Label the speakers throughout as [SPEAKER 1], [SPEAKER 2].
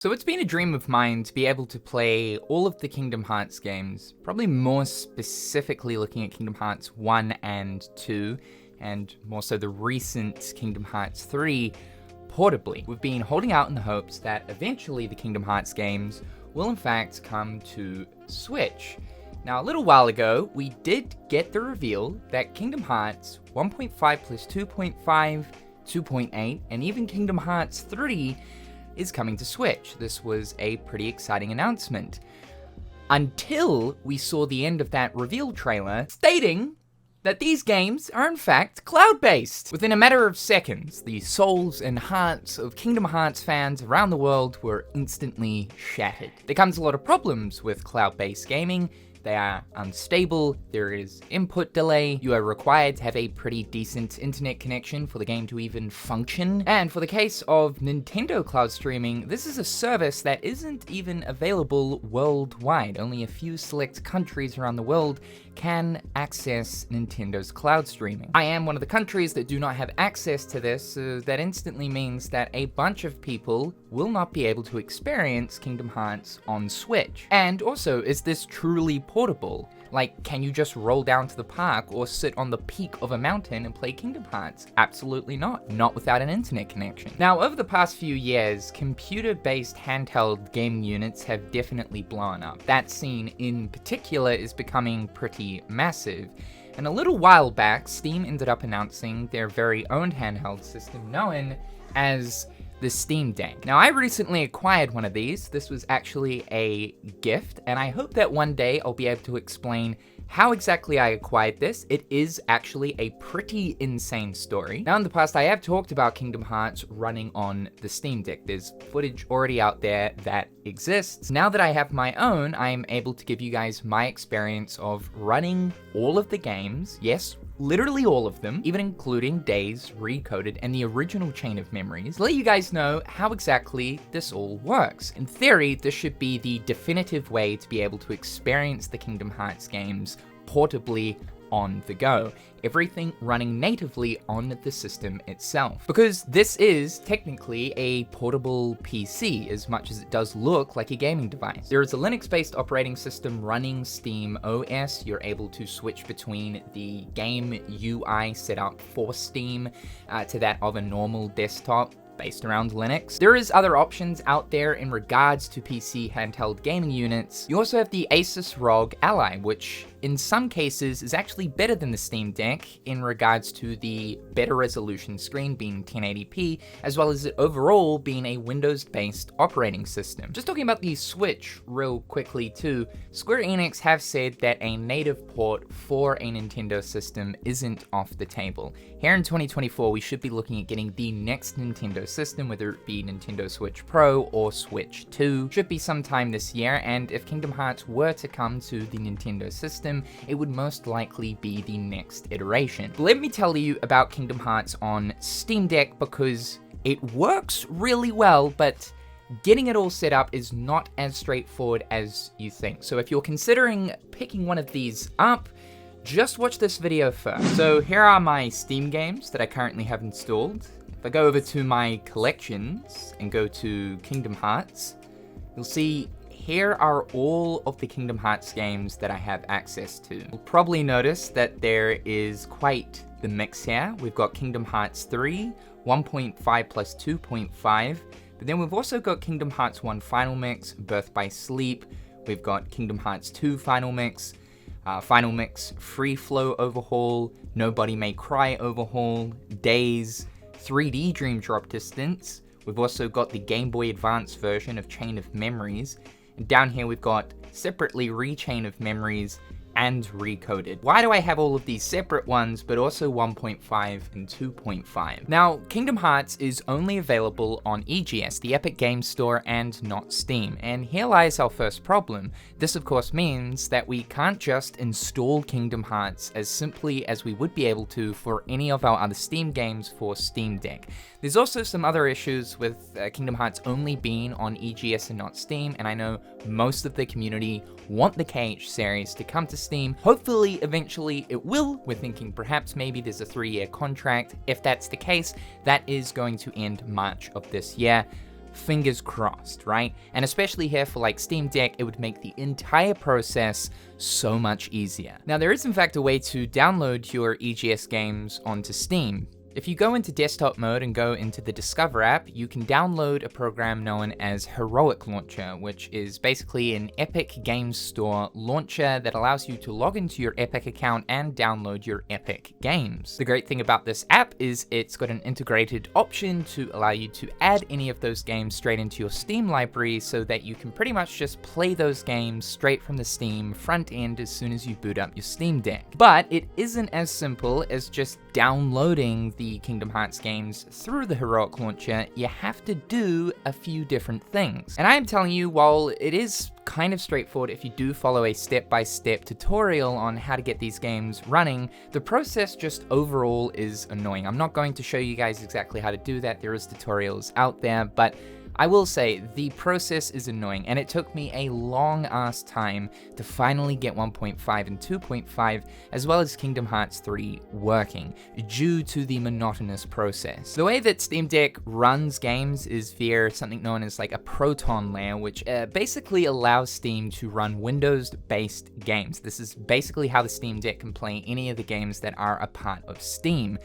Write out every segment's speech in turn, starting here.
[SPEAKER 1] So it's been a dream of mine to be able to play all of the Kingdom Hearts games, probably more specifically looking at Kingdom Hearts 1 and 2, and more so the recent Kingdom Hearts 3, portably. We've been holding out in the hopes that eventually the Kingdom Hearts games will in fact come to Switch. Now, a little while ago, we did get the reveal that Kingdom Hearts 1.5 plus 2.5, 2.8, and even Kingdom Hearts 3 is coming to Switch. This was a pretty exciting announcement. Until we saw the end of that reveal trailer stating that these games are in fact cloud-based. Within a matter of seconds, the souls and hearts of Kingdom Hearts fans around the world were instantly shattered. There comes a lot of problems with cloud-based gaming. They are unstable, there is input delay, you are required to have a pretty decent internet connection for the game to even function. And for the case of Nintendo cloud streaming, this is a service that isn't even available worldwide. Only a few select countries around the world can access Nintendo's cloud streaming. I am one of the countries that do not have access to this, so that instantly means that a bunch of people will not be able to experience Kingdom Hearts on Switch. And also, is this truly portable? Like, can you just roll down to the park or sit on the peak of a mountain and play Kingdom Hearts? Absolutely not. Not without an internet connection. Now, over the past few years, computer-based handheld gaming units have definitely blown up. That scene in particular is becoming pretty massive. And a little while back, Steam ended up announcing their very own handheld system known as the Steam Deck. Now, I recently acquired one of these. This was actually a gift, and I hope that one day I'll be able to explain how exactly I acquired this. It is actually a pretty insane story. Now, in the past, I have talked about Kingdom Hearts running on the Steam Deck. There's footage already out there that exists. Now that I have my own, I am able to give you guys my experience of running all of the games. Yes, literally all of them, even including Days, Recoded, and the original Chain of Memories, let you guys know how exactly this all works. In theory, this should be the definitive way to be able to experience the Kingdom Hearts games portably on the go. Everything running natively on the system itself. Because this is technically a portable PC, as much as it does look like a gaming device. There is a Linux-based operating system running Steam OS. You're able to switch between the game UI set up for Steam to that of a normal desktop based around Linux. There is other options out there in regards to PC handheld gaming units. You also have the Asus ROG Ally, which in some cases is actually better than the Steam Deck in regards to the better resolution screen being 1080p, as well as it overall being a Windows-based operating system. Just talking about the Switch real quickly too, Square Enix have said that a native port for a Nintendo system isn't off the table. Here in 2024, we should be looking at getting the next Nintendo system, whether it be Nintendo Switch Pro or Switch 2. Should be sometime this year, and if Kingdom Hearts were to come to the Nintendo system, it would most likely be the next iteration. Let me tell you about Kingdom Hearts on Steam Deck because it works really well, but getting it all set up is not as straightforward as you think. So if you're considering picking one of these up, just watch this video first. So here are my Steam games that I currently have installed. If I go over to my collections and go to Kingdom Hearts, you'll see here are all of the Kingdom Hearts games that I have access to. You'll probably notice that there is quite the mix here. We've got Kingdom Hearts 3, 1.5 plus 2.5, but then we've also got Kingdom Hearts 1 Final Mix, Birth by Sleep. We've got Kingdom Hearts 2 Final Mix, Free Flow Overhaul, Nobody May Cry Overhaul, Days, 3D Dream Drop Distance. We've also got the Game Boy Advance version of Chain of Memories. And down here we've got separately Rechain of Memories and Recoded. Why do I have all of these separate ones, but also 1.5 and 2.5? Now, Kingdom Hearts is only available on EGS, the Epic Games Store, and not Steam. And here lies our first problem. This, of course, means that we can't just install Kingdom Hearts as simply as we would be able to for any of our other Steam games for Steam Deck. There's also some other issues with Kingdom Hearts only being on EGS and not Steam, and I know most of the community want the KH series to come to Steam. Hopefully, eventually it will. We're thinking perhaps maybe there's a 3-year contract. If that's the case, that is going to end March of this year. fingers crossed, right? And especially here for like Steam Deck, it would make the entire process so much easier. Now, there is in fact a way to download your EGS games onto Steam. If you go into desktop mode and go into the Discover app, you can download a program known as Heroic Launcher, which is basically an Epic Games Store launcher that allows you to log into your Epic account and download your Epic games. The great thing about this app is it's got an integrated option to allow you to add any of those games straight into your Steam library so that you can pretty much just play those games straight from the Steam front end as soon as you boot up your Steam Deck. But it isn't as simple as just downloading the Kingdom Hearts games through the Heroic Launcher. You have to do a few different things. And I am telling you, while it is kind of straightforward if you do follow a step-by-step tutorial on how to get these games running, the process just overall is annoying. I'm not going to show you guys exactly how to do that. There is tutorials out there, but I will say the process is annoying, and it took me a long ass time to finally get 1.5 and 2.5 as well as Kingdom Hearts 3 working due to the monotonous process. The way that Steam Deck runs games is via something known as like a Proton layer, which basically allows Steam to run Windows-based games. This is basically how the Steam Deck can play any of the games that are a part of Steam.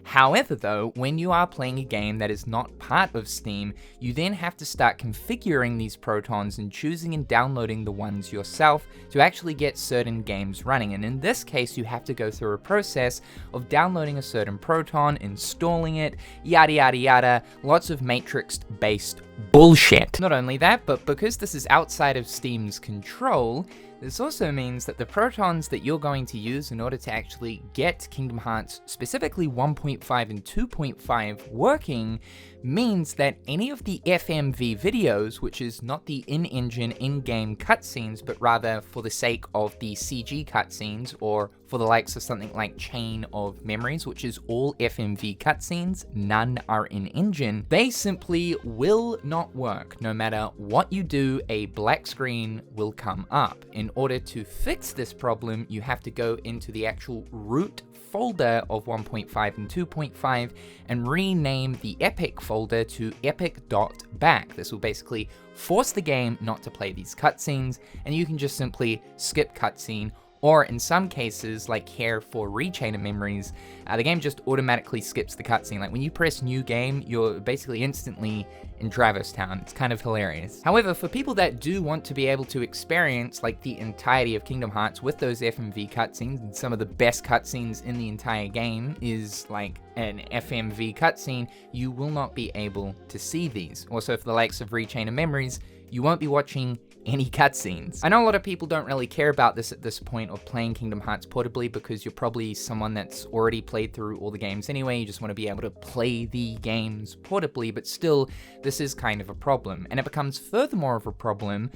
[SPEAKER 1] However though, when you are playing a game that is not part of Steam, you then have to start configuring these protons and choosing and downloading the ones yourself to actually get certain games running. And in this case, you have to go through a process of downloading a certain proton, installing it, yada yada yada, lots of matrix-based bullshit. Not only that, but because this is outside of Steam's control, this also means that the protons that you're going to use in order to actually get Kingdom Hearts, specifically 1.5 and 2.5 working, means that any of the FMV videos, which is not the in-engine, in-game cutscenes, but rather for the sake of the CG cutscenes, or for the likes of something like Chain of Memories, which is all FMV cutscenes, none are in-engine, they simply will not work. No matter what you do, a black screen will come up. In order to fix this problem, you have to go into the actual root folder of 1.5 and 2.5 and rename the Epic folder to epic.back. This will basically force the game not to play these cutscenes, and you can just simply skip cutscene, or in some cases, like here for Rechain of Memories, the game just automatically skips the cutscene. Like when you press new game, you're basically instantly in Traverse Town. It's kind of hilarious. However, for people that do want to be able to experience like the entirety of Kingdom Hearts with those FMV cutscenes, and some of the best cutscenes in the entire game is like an FMV cutscene, you will not be able to see these. Also, for the likes of Rechain of Memories, you won't be watching any cutscenes. I know a lot of people don't really care about this at this point of playing Kingdom Hearts portably, because you're probably someone that's already played through all the games anyway. You just want to be able to play the games portably, but still, this is kind of a problem. And it becomes furthermore of a problem,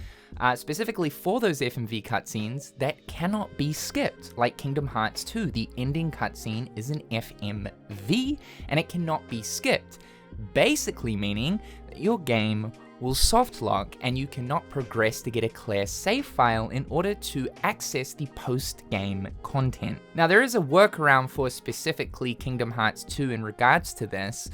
[SPEAKER 1] specifically for those FMV cutscenes that cannot be skipped. Like Kingdom Hearts 2, the ending cutscene is an FMV, and it cannot be skipped. Basically meaning that your game will soft lock and you cannot progress to get a clear save file in order to access the post-game content. Now, there is a workaround for specifically Kingdom Hearts 2 in regards to this.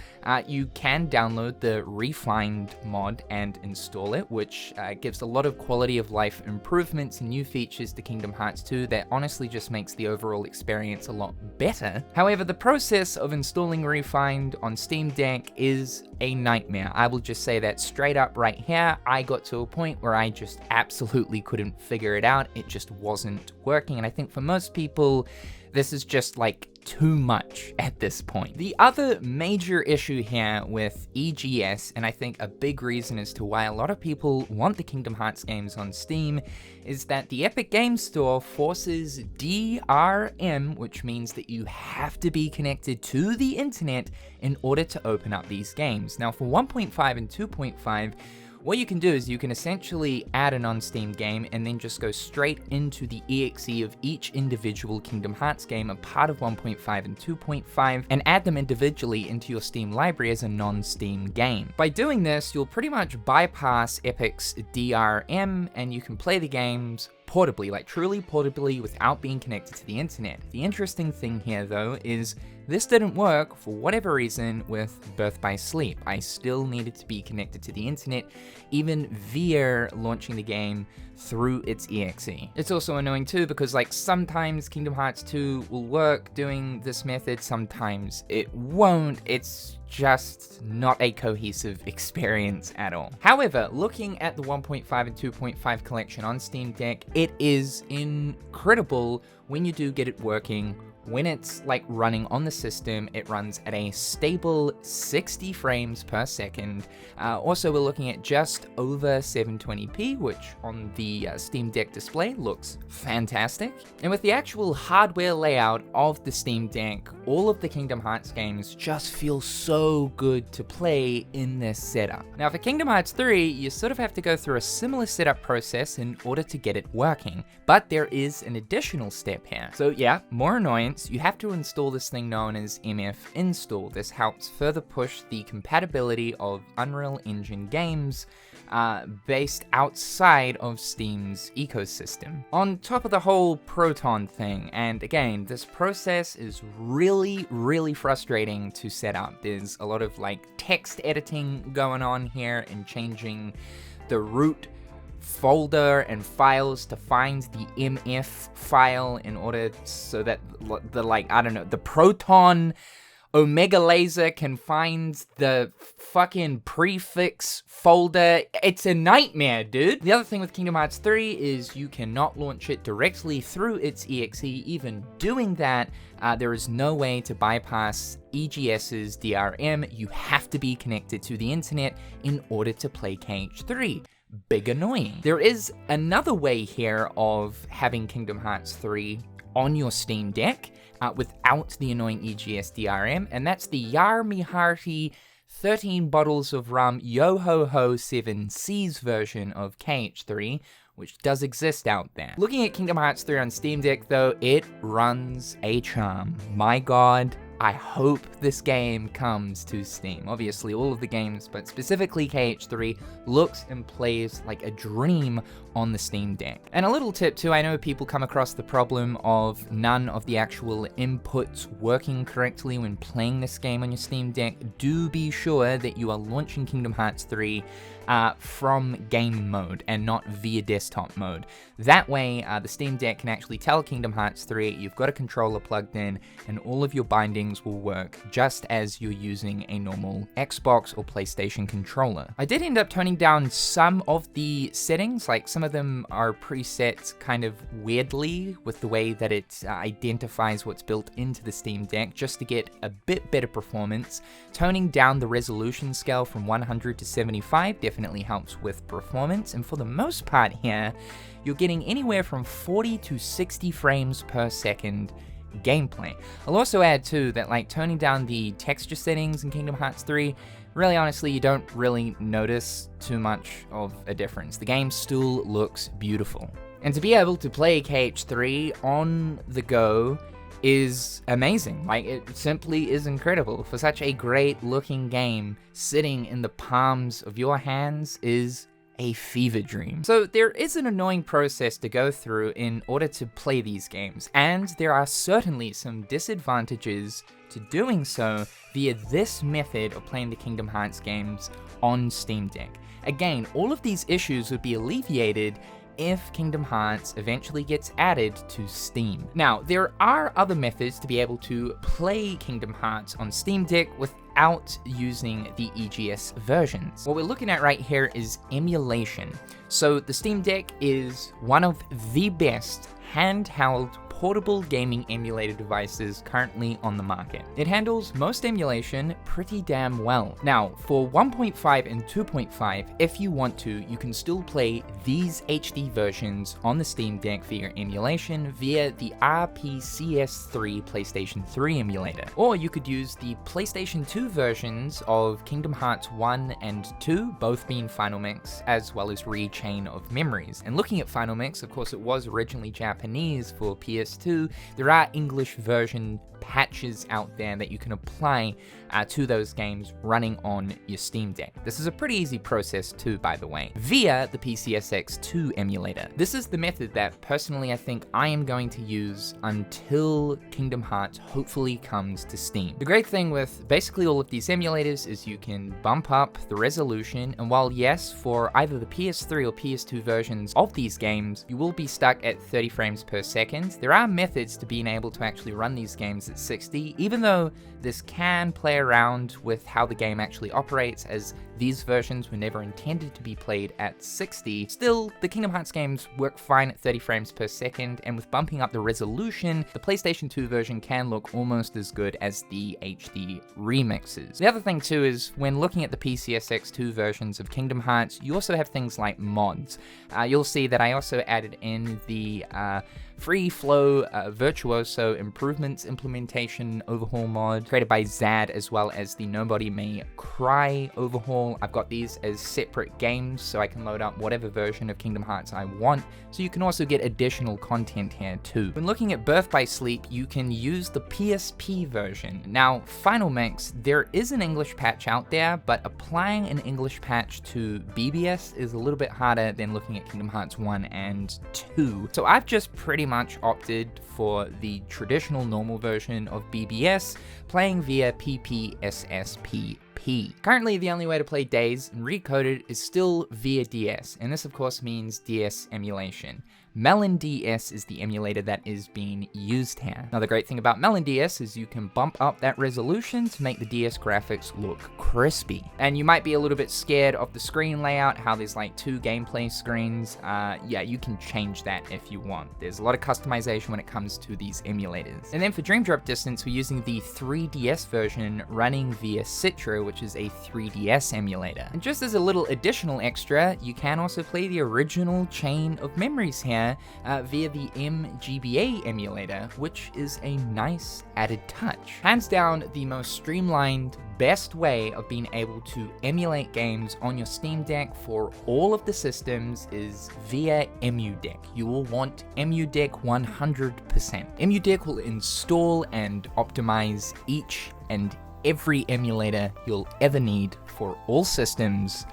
[SPEAKER 1] You can download the Refined mod and install it, which gives a lot of quality of life improvements and new features to Kingdom Hearts 2 that honestly just makes the overall experience a lot better. However, the process of installing Refined on Steam Deck is a nightmare. I will just say that straight up right here. I got to a point where I just absolutely couldn't figure it out. It just wasn't working, and I think for most people, this is just like too much at this point. The other major issue here with EGS, and I think a big reason as to why a lot of people want the Kingdom Hearts games on Steam, is that the Epic Games Store forces DRM, which means that you have to be connected to the internet in order to open up these games. Now, for 1.5 and 2.5, what you can do is you can essentially add an on-Steam game and then just go straight into the exe of each individual Kingdom Hearts game, a part of 1.5 and 2.5, and add them individually into your Steam library as a non-Steam game. By doing this, you'll pretty much bypass Epic's DRM, and you can play the games portably, like truly portably without being connected to the internet. The interesting thing here though is this didn't work for whatever reason with Birth by Sleep. I still needed to be connected to the internet, even via launching the game through its exe. It's also annoying too because like sometimes Kingdom Hearts 2 will work doing this method, sometimes it won't. It's just not a cohesive experience at all. However, looking at the 1.5 and 2.5 collection on Steam Deck, it is incredible when you do get it working. When it's like running on the system, it runs at a stable 60 frames per second. Also, we're looking at just over 720p, which on the Steam Deck display looks fantastic. And with the actual hardware layout of the Steam Deck, all of the Kingdom Hearts games just feel so good to play in this setup. Now for Kingdom Hearts 3, you sort of have to go through a similar setup process in order to get it working, but there is an additional step here. So yeah, more annoyance. You have to install this thing known as MF install. This helps further push the compatibility of Unreal Engine games based outside of Steam's ecosystem. On top of the whole Proton thing, and again, this process is really frustrating to set up. There's a lot of like text editing going on here and changing the root folder and files to find the MF file in order so that the Proton Omega Laser can find the fucking prefix folder. It's a nightmare, dude. The other thing with Kingdom Hearts 3 is you cannot launch it directly through its exe. Even doing that, there is no way to bypass EGS's DRM. You have to be connected to the internet in order to play KH3. Big annoying. There is another way here of having Kingdom Hearts 3 on your Steam Deck without the annoying EGS DRM, and that's the Yar Me Hearty 13 bottles of rum Yo Ho Ho 7 C's version of KH3, which does exist out there. Looking at Kingdom Hearts 3 on Steam Deck though, it runs a charm. My god, I hope this game comes to Steam. Obviously all of the games, but specifically KH3, looks and plays like a dream on the Steam Deck. And a little tip too, I know people come across the problem of none of the actual inputs working correctly when playing this game on your Steam Deck. Do be sure that you are launching Kingdom Hearts 3 from game mode and not via desktop mode. That way, the Steam Deck can actually tell Kingdom Hearts 3 you've got a controller plugged in and all of your bindings will work just as you're using a normal Xbox or PlayStation controller. I did end up toning down some of the settings, like some of them are preset kind of weirdly with the way that it identifies what's built into the Steam Deck just to get a bit better performance. Toning down the resolution scale from 100 to 75 definitely helps with performance, and for the most part here, you're getting anywhere from 40 to 60 frames per second gameplay. I'll also add too that like toning down the texture settings in Kingdom Hearts 3, really honestly you don't really notice too much of a difference. The game still looks beautiful. And to be able to play KH3 on the go is amazing. Like, it simply is incredible. For such a great looking game, sitting in the palms of your hands is a fever dream. So there is an annoying process to go through in order to play these games, and there are certainly some disadvantages to doing so via this method of playing the Kingdom Hearts games on Steam Deck. Again, all of these issues would be alleviated if Kingdom Hearts eventually gets added to Steam. Now, there are other methods to be able to play Kingdom Hearts on Steam Deck without using the EGS versions. What we're looking at right here is emulation. So the Steam Deck is one of the best handheld portable gaming emulator devices currently on the market. It handles most emulation pretty damn well. Now, for 1.5 and 2.5, if you want to, you can still play these HD versions on the Steam Deck via emulation via the RPCS3 PlayStation 3 emulator. Or you could use the PlayStation 2 versions of Kingdom Hearts 1 and 2, both being Final Mix, as well as Rechain of Memories. And looking at Final Mix, of course it was originally Japanese for PS PS2, there are English version patches out there that you can apply to those games running on your Steam Deck. This is a pretty easy process too, by the way, via the PCSX2 emulator. This is the method that personally I think I am going to use until Kingdom Hearts hopefully comes to Steam. The great thing with basically all of these emulators is you can bump up the resolution, and while yes, for either the PS3 or PS2 versions of these games, you will be stuck at 30 frames per second, there are methods to being able to actually run these games at 60, even though this can play around with how the game actually operates, as these versions were never intended to be played at 60. Still, the Kingdom Hearts games work fine at 30 frames per second, and with bumping up the resolution, the PlayStation 2 version can look almost as good as the HD remixes. The other thing too is, when looking at the PCSX2 versions of Kingdom Hearts, you also have things like mods. You'll see that I also added in the Free Flow Virtuoso Improvements Implementation Overhaul mod created by Zad, as well as the Nobody May Cry overhaul. I've got these as separate games so I can load up whatever version of Kingdom Hearts I want, so you can also get additional content here too. When looking at Birth by Sleep, you can use the PSP version. Now, Final Mix, there is an English patch out there, but applying an English patch to BBS is a little bit harder than looking at Kingdom Hearts 1 and 2. So I've just pretty much opted for the traditional normal version of BBS, playing via PPSSP. Currently, the only way to play Days and Recoded is still via DS, and this of course means DS emulation. Melon DS is the emulator that is being used here. Now, the great thing about Melon DS is you can bump up that resolution to make the DS graphics look crispy. And you might be a little bit scared of the screen layout, how there's like 2 gameplay screens. Yeah, you can change that if you want. There's a lot of customization when it comes to these emulators. And then for Dream Drop Distance, we're using the 3DS version running via Citra, which is a 3DS emulator. And just as a little additional extra, you can also play the original Chain of Memories here via the MGBA emulator, which is a nice added touch. Hands down, the most streamlined, best way of being able to emulate games on your Steam Deck for all of the systems is via EmuDeck. You will want EmuDeck 100%. EmuDeck will install and optimize each and every emulator you'll ever need for all systems.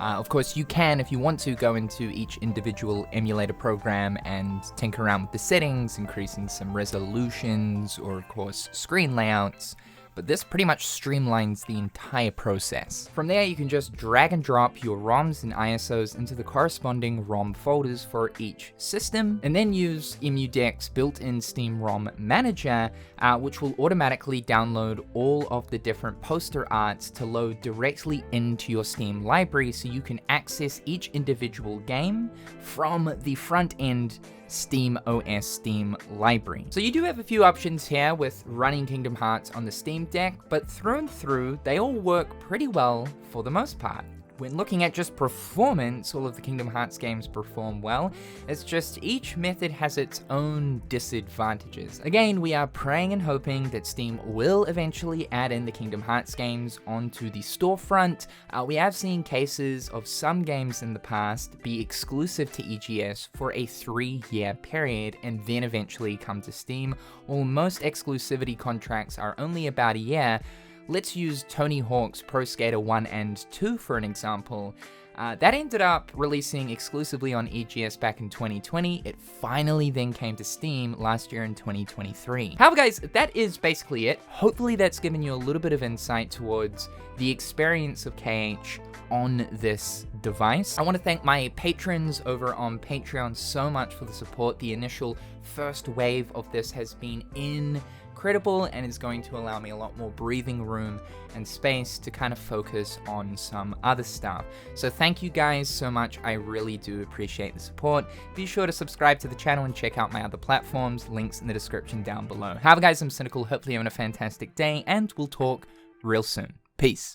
[SPEAKER 1] Of course, you can, if you want to, go into each individual emulator program and tinker around with the settings, increasing some resolutions, or of course, screen layouts. But this pretty much streamlines the entire process. From there, you can just drag and drop your ROMs and ISOs into the corresponding ROM folders for each system, and then use EmuDeck's built-in Steam ROM Manager, which will automatically download all of the different poster arts to load directly into your Steam library, so you can access each individual game from the front-end Steam OS Steam library. So you do have a few options here with running Kingdom Hearts on the Steam Deck, but through and through, they all work pretty well for the most part. When looking at just performance, all of the Kingdom Hearts games perform well. It's just each method has its own disadvantages. Again, we are praying and hoping that Steam will eventually add in the Kingdom Hearts games onto the storefront. We have seen cases of some games in the past be exclusive to EGS for a 3-year period and then eventually come to Steam, while most exclusivity contracts are only about a year. Let's use Tony Hawk's Pro Skater 1 and 2 for an example. That ended up releasing exclusively on EGS back in 2020. It finally then came to Steam last year in 2023. However, guys, that is basically it. Hopefully that's given you a little bit of insight towards the experience of KH on this device. I want to thank my patrons over on Patreon so much for the support. The initial first wave of this has been incredible and is going to allow me a lot more breathing room and space to kind of focus on some other stuff. So thank you guys so much. I really do appreciate the support. Be sure to subscribe to the channel and check out my other platforms, links in the description down below. However, guys, I'm Cynical. Hopefully you're having a fantastic day, and we'll talk real soon. Peace.